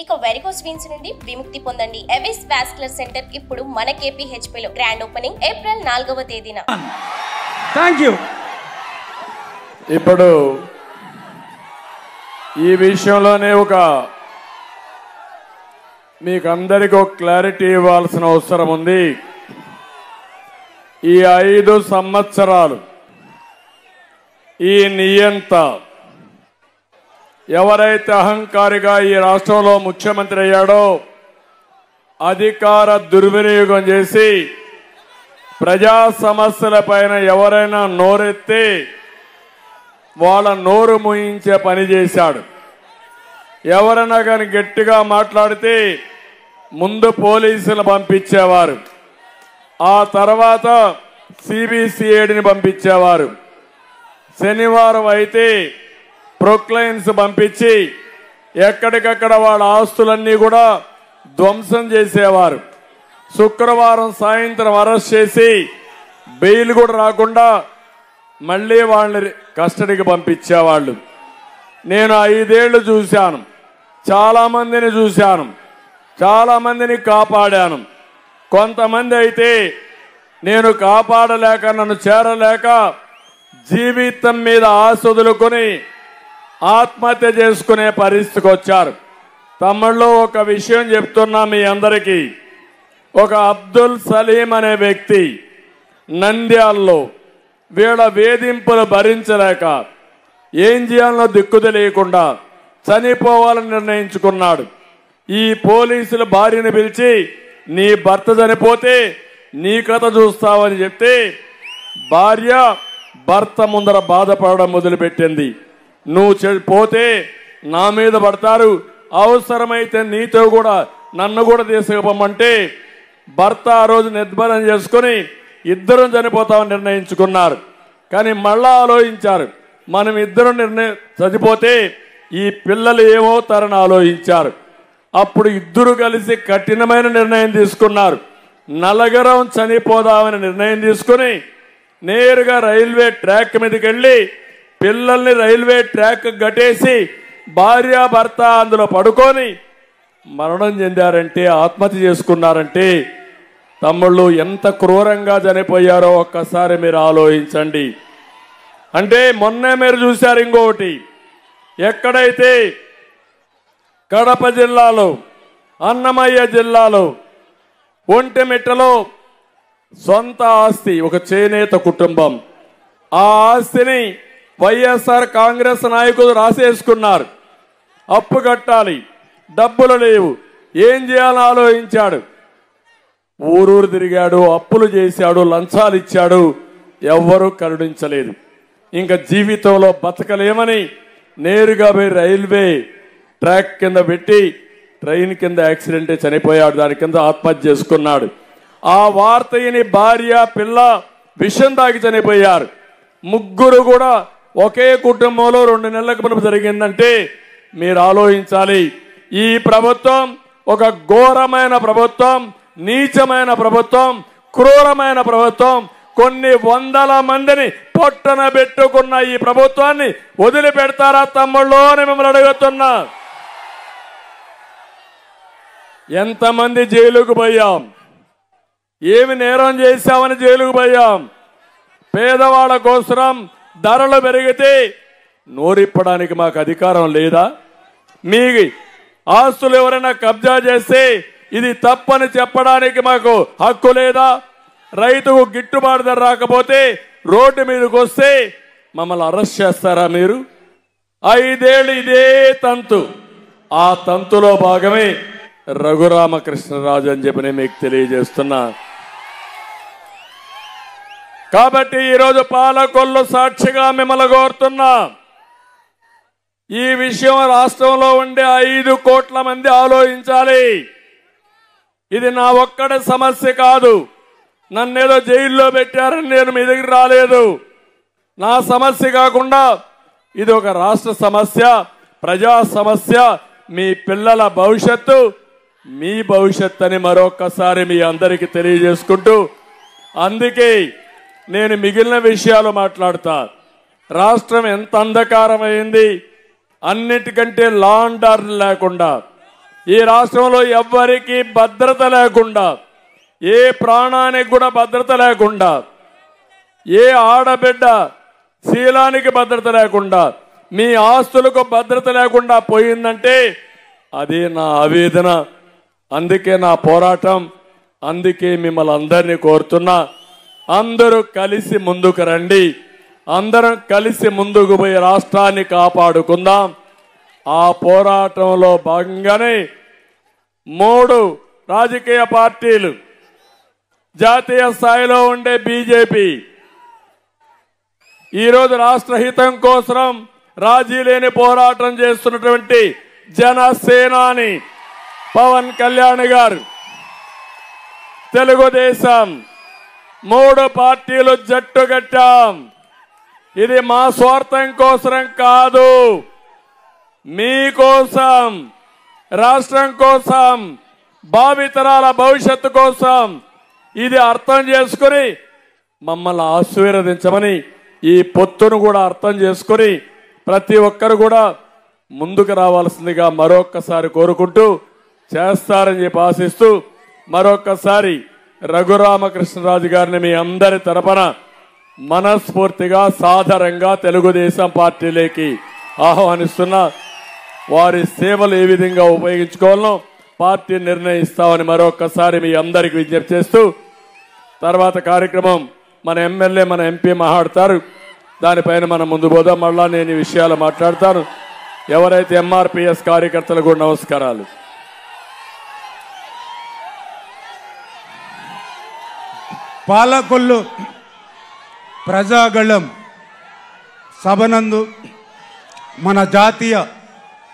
ఇక varicose veins నుండి విముక్తి పొందండి. ఎవిస్ వాస్కులర్ సెంటర్ ఇప్పుడు మన KPHP లో గ్రాండ్ ఓపెనింగ్ ఏప్రిల్ 4వ తేదీన. థాంక్యూ. ఇప్పుడు ఈ విషయంలోనే మీకు అందరికీ ఒక క్లారిటీ ఇవ్వాల్సిన అవసరం ఉంది. ఈ 5 సంవత్సరాలు ఈ నియంత ఎవరైతే అహంకారిగా ఈ రాష్ట్రంలో ముఖ్యమంత్రి అయ్యాడో అధికార దుర్వినియోగం చేసి ప్రజా సమస్యలపైన ఎవరైనా నోరెత్తి వాళ్ళ నోరు మూయించే పని చేశాడు. ఎవరైనా కానీ గట్టిగా మాట్లాడితే ముందు పోలీసులు పంపించేవారు, ఆ తర్వాత CBCIDని పంపించేవారు. శనివారం అయితే ప్రొక్లైన్స్ పంపించి ఎక్కడికక్కడ వాళ్ళ ఆస్తులన్నీ కూడా ధ్వంసం చేసేవారు. శుక్రవారం సాయంత్రం అరెస్ట్ చేసి బెయిల్ కూడా రాకుండా మళ్ళీ వాళ్ళని కస్టడీకి పంపించేవాళ్ళు. నేను 5 ఏళ్లు చూశాను, చాలా మందిని చూశాను, చాలా మందిని కాపాడాను. కొంతమంది అయితే నేను కాపాడలేక నన్ను చేరలేక జీవితం మీద ఆశ వదులుకొని ఆత్మహత్య చేసుకునే పరిస్థితికి వచ్చారు. తమిళ్లో ఒక విషయం చెప్తున్నా మీ అందరికీ. ఒక అబ్దుల్ సలీం అనే వ్యక్తి నంద్యాలలో వీళ్ళ వేధింపులు భరించలేక ఏం చేయాలనో దిక్కు తెలియకుండా చనిపోవాలని నిర్ణయించుకున్నాడు. ఈ పోలీసుల భార్యను పిలిచి నీ భర్త చనిపోతే నీ కథ చూస్తావని చెప్తే భార్య భర్త ముందర బాధపడడం మొదలుపెట్టింది. నువ్వు పోతే నా మీద పడతారు, అవసరమైతే నీతో కూడా నన్ను కూడా తీసుకుపోమంటే భర్త ఆ రోజు నిర్భరం చేసుకుని ఇద్దరం చనిపోతామని నిర్ణయించుకున్నారు. కానీ మళ్ళా ఆలోచించారు, మనం ఇద్దరం చనిపోతే ఈ పిల్లలు ఏమవుతారని ఆలోచించారు. అప్పుడు ఇద్దరు కలిసి కఠినమైన నిర్ణయం తీసుకున్నారు. నలుగురం చనిపోదామని నిర్ణయం తీసుకుని నేరుగా రైల్వే ట్రాక్ మీదకి వెళ్ళి పిల్లల్ని రైల్వే ట్రాక్ గట్టేసి భార్యాభర్త అందులో పడుకొని మరణం చెందారంటే, ఆత్మహత్య చేసుకున్నారంటే తమ్ముళ్ళు ఎంత క్రూరంగా చనిపోయారో ఒక్కసారి మీరు ఆలోచించండి. అంటే మొన్నే మీరు చూశారు ఇంకొకటి, ఎక్కడైతే కడప జిల్లాలో అన్నమయ్య జిల్లాలో ఒంటిమిట్టలో సొంత ఆస్తి ఒక చేనేత కుటుంబం, ఆ ఆస్తిని వైఎస్ఆర్ కాంగ్రెస్ నాయకులు రాసేసుకున్నారు. అప్పు కట్టాలి, డబ్బులు లేవు, ఏం చేయాలని ఆలోచించాడు. ఊరూరు తిరిగాడు, అప్పులు చేశాడు, లంచాలు ఇచ్చాడు, ఎవ్వరూ కరుణించలేదు. ఇంకా జీవితంలో బతకలేమని నేరుగా పోయి రైల్వే ట్రాక్ కింద పెట్టి ట్రైన్ కింద యాక్సిడెంట్ చనిపోయాడు. దాని కింద ఆత్మహత్య చేసుకున్నాడు. ఆ వార్తని భార్య పిల్ల విషం తాగి చనిపోయారు. ముగ్గురు కూడా ఒకే కుటుంబంలో 2 నెలలకు మునుపు జరిగిందంటే మీరు ఆలోచించాలి. ఈ ప్రభుత్వం ఒక ఘోరమైన ప్రభుత్వం, నీచమైన ప్రభుత్వం, క్రూరమైన ప్రభుత్వం. కొన్ని వందల మందిని పొట్టన పెట్టుకున్న ఈ ప్రభుత్వాన్ని వదిలిపెడతారా తమ్ముళ్ళు అని మిమ్మల్ని అడుగుతున్నా. ఎంతమంది జైలుకు పోయాం, ఏమి నేరం చేశామని జైలుకు పోయాం. పేదవాళ్ళ కోసం ధరలు పెరిగితే నోరిప్పడానికి మాకు అధికారం లేదా? మీ ఆస్తులు ఎవరైనా కబ్జా చేస్తే ఇది తప్పని చెప్పడానికి మాకు హక్కు లేదా? రైతుకు గిట్టుబాటు ధర రాకపోతే రోడ్డు మీదకి వస్తే మమ్మల్ని అరెస్ట్ చేస్తారా మీరు? 5 ఏళ్ళు ఇదే తంతు. ఆ తంతులో భాగమే రఘురామకృష్ణరాజు అని చెప్పి నేను మీకు తెలియజేస్తున్నా. కాబట్టి ఈరోజు పాలకొల్లు సాక్షిగా మిమ్మల్ని కోరుతున్నా, ఈ విషయం రాష్ట్రంలో ఉండే 5 కోట్ల మంది ఆలోచించాలి. ఇది నా ఒక్కడి సమస్య కాదు. నన్నేదో జైల్లో పెట్టారని నేను మీ దగ్గర రాలేదు. నా సమస్య కాకుండా ఇది ఒక రాష్ట్ర సమస్య, ప్రజా సమస్య, మీ పిల్లల భవిష్యత్తు, మీ భవిష్యత్తు అని మరొకసారి మీ అందరికీ తెలియజేసుకుంటూ, అందుకే నేను మిగిలిన విషయాలు మాట్లాడతా. రాష్ట్రం ఎంత అంధకారమైంది, అన్నిటికంటే లా అండ్ ఆర్డర్ లేకుండా ఈ రాష్ట్రంలో ఎవ్వరికీ భద్రత లేకుండా, ఏ ప్రాణానికి కూడా భద్రత లేకుండా, ఏ ఆడబిడ్డ శీలానికి భద్రత లేకుండా, మీ ఆస్తులకు భద్రత లేకుండా పోయిందంటే అది నా ఆవేదన. అందుకే నా పోరాటం. అందుకే మిమ్మల్ని అందరినీ కోరుతున్నా, అందరూ కలిసి ముందుకు రండి. అందరం కలిసి ముందుకు పోయి రాష్ట్రాన్ని కాపాడుకుందాం. ఆ పోరాటంలో భాగంగానే 3 రాజకీయ పార్టీలు, జాతీయ స్థాయిలో ఉండే బీజేపీ, ఈరోజు రాష్ట్ర హితం కోసం రాజీ లేని పోరాటం చేస్తున్నటువంటి జనసేనాని పవన్ కళ్యాణ్ గారు, తెలుగుదేశం 3 పార్టీలు జట్టు కట్టాం. ఇది మా స్వార్థం కోసం కాదు, మీకోసం, రాష్ట్రం కోసం, భావితరాల భవిష్యత్తు కోసం. ఇది అర్థం చేసుకుని మమ్మల్ని ఆశీర్వదించమని, ఈ పొత్తును కూడా అర్థం చేసుకుని ప్రతి ఒక్కరు కూడా ముందుకు రావాల్సిందిగా మరొక్కసారి కోరుకుంటూ, చేస్తారని చెప్పి ఆశిస్తూ, మరొక్కసారి రఘురామకృష్ణరాజు గారిని మీ అందరి తరపున మనస్ఫూర్తిగా సాదరంగా తెలుగుదేశం పార్టీలోకి ఆహ్వానిస్తున్నా. వారి సేవలు ఏ విధంగా ఉపయోగించుకోవాలో పార్టీ నిర్ణయిస్తామని మరొక్కసారి మీ అందరికి విజ్ఞప్తి చేస్తూ, తర్వాత కార్యక్రమం మన ఎమ్మెల్యే, మన ఎంపీ మాట్లాడతారు. దానిపైన మనం ముందు పోదాం. మళ్ళా నేను ఈ విషయాలు మాట్లాడతాను. ఎవరైతే ఎంఆర్పిఎస్ కార్యకర్తలు కూడా నమస్కారాలు. పాలకొల్లు ప్రజాగళం సభనందు మన జాతీయ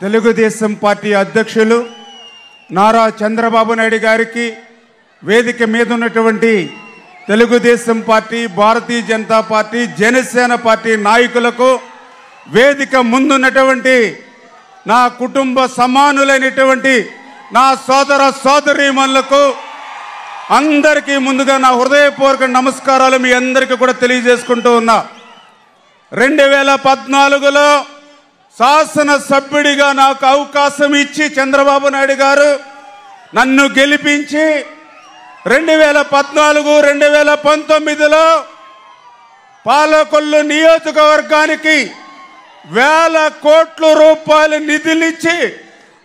తెలుగుదేశం పార్టీ అధ్యక్షులు నారా చంద్రబాబు నాయుడు గారికి, వేదిక మీద ఉన్నటువంటి Telugu Desam party, Bharatiya Janata party, Janasena party నాయకులకు, వేదిక ముందున్నటువంటి నా కుటుంబ సమానులైనటువంటి నా సోదర సోదరీమణులకు అందరికీ ముందుగా నా హృదయపూర్వక నమస్కారాలు మీ అందరికీ కూడా తెలియజేసుకుంటూ ఉన్నా. 2014లో శాసనసభ్యుడిగా నాకు అవకాశం ఇచ్చి చంద్రబాబు నాయుడు గారు నన్ను గెలిపించి 2014, 2019లో పాలకొల్లు నియోజకవర్గానికి వేల కోట్ల రూపాయల నిధులిచ్చి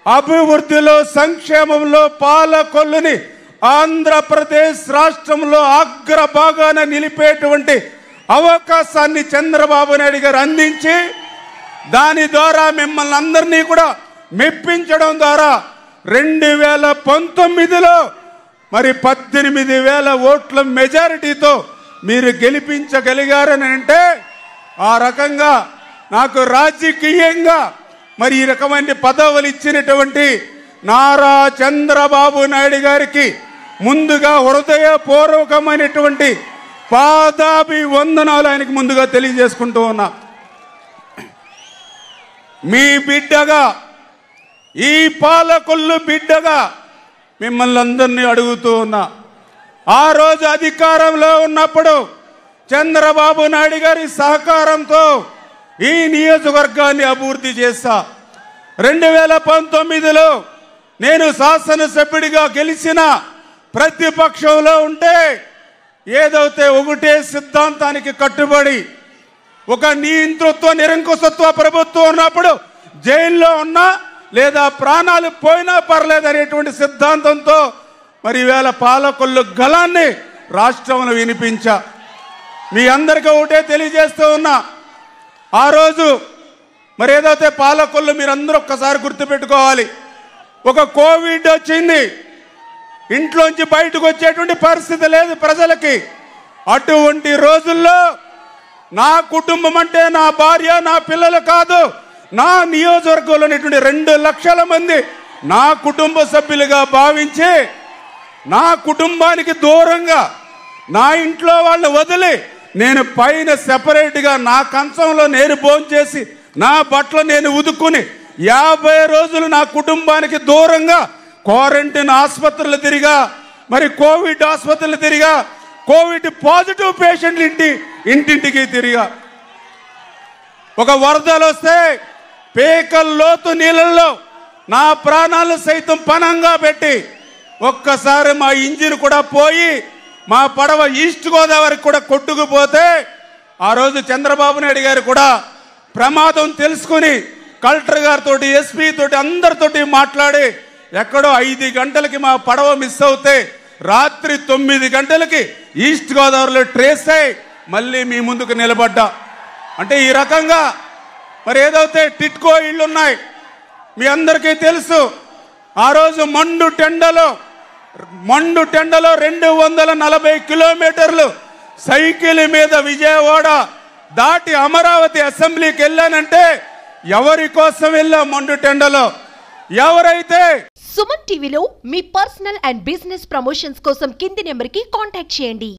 అభివృద్ధిలో, సంక్షేమంలో పాలకొల్లుని ఆంధ్రప్రదేశ్ రాష్ట్రంలో అగ్రభాగాన నిలిపేటువంటి అవకాశాన్ని చంద్రబాబు నాయుడు గారు అందించి, దాని ద్వారా మిమ్మల్ని అందరినీ కూడా మెప్పించడం ద్వారా 2019లో మరి 18,000 ఓట్ల మెజారిటీతో మీరు గెలిపించగలిగారని అంటే, ఆ రకంగా నాకు రాజకీయంగా మరి ఈ రకమైన పదవులు ఇచ్చినటువంటి నారా చంద్రబాబు నాయుడు గారికి ముందుగా హృదయపూర్వకమైనటువంటి పాదాభివందనాలు ఆయనకు ముందుగా తెలియజేసుకుంటూ ఉన్నా. మీ బిడ్డగా, ఈ పాలకొల్లు బిడ్డగా మిమ్మల్ని అందరినీ అడుగుతూ ఉన్నా. ఆ రోజు అధికారంలో ఉన్నప్పుడు చంద్రబాబు నాయుడు గారి సహకారంతో ఈ నియోజకవర్గాన్ని అభివృద్ధి చేశా. 2019లో నేను శాసనసభ్యుడిగా గెలిచిన ప్రతిపక్షంలో ఉంటే ఏదైతే ఒకటే సిద్ధాంతానికి కట్టుబడి, ఒక నియంతృత్వ నిరంకుశత్వ ప్రభుత్వం ఉన్నప్పుడు జైల్లో ఉన్నా లేదా ప్రాణాలు పోయినా పర్లేదు అనేటువంటి సిద్ధాంతంతో మరి ఈవేళ పాలకొల్లు గళాన్ని రాష్ట్రంలో వినిపించా. మీ అందరికీ ఒకటే తెలియజేస్తూ ఉన్నా, ఆ రోజు మరి ఏదైతే పాలకొల్లు మీరందరూ ఒక్కసారి గుర్తుపెట్టుకోవాలి, ఒక కోవిడ్ వచ్చింది, ఇంట్లోంచి బయటకు వచ్చేటువంటి పరిస్థితి లేదు ప్రజలకి. అటువంటి రోజుల్లో నా కుటుంబం అంటే నా భార్య, నా పిల్లలు కాదు, నా నియోజకవర్గంలో 2 లక్షల మంది నా కుటుంబ సభ్యులుగా భావించి, నా కుటుంబానికి దూరంగా నా ఇంట్లో వాళ్ళని వదిలి నేను పైన సెపరేట్గా నా కంచంలో నేను భోంచేసి నా బట్టలు నేను ఉదుక్కుని 50 రోజులు నా కుటుంబానికి దూరంగా క్వారంటైన్ ఆసుపత్రులు తిరిగా, మరి కోవిడ్ ఆసుపత్రులు తిరిగా, కోవిడ్ పాజిటివ్ పేషెంట్లు ఇంటింటికి తిరిగా. ఒక వరదలు వస్తే పేకల లోతు నీళ్ళల్లో నా ప్రాణాలు సైతం పణంగా పెట్టి ఒక్కసారి మా ఇంజిన్ కూడా పోయి మా పడవ ఈస్ట్ గోదావరికి కూడా కొట్టుకుపోతే ఆ రోజు చంద్రబాబు నాయుడు గారు కూడా ప్రమాదం తెలుసుకుని కలెక్టర్ గారితో ఎస్పీ తోటి అందరితోటి మాట్లాడి ఎక్కడో 5 గంటలకి మా పడవ మిస్ అవుతే రాత్రి 9 గంటలకి ఈస్ట్ గోదావరిలో ట్రేస్ అయి మళ్ళీ మీ ముందుకు నిలబడ్డా. అంటే ఈ రకంగా మరి ఏదైతే టిట్కో ఇళ్ళు ఉన్నాయి మీ అందరికీ తెలుసు. ఆ రోజు మండు టెండలో 240 కిలోమీటర్లు సైకిల్ మీద విజయవాడ దాటి అమరావతి అసెంబ్లీకి వెళ్ళానంటే ఎవరి కోసం వెళ్ళా? మండు టెండలో ఎవరైతే సుమన్ టీవీలో మీ పర్సనల్ అండ్ బిజినెస్ ప్రమోషన్స్ కోసం కింది నెంబర్కి కాంటాక్ట్ చేయండి.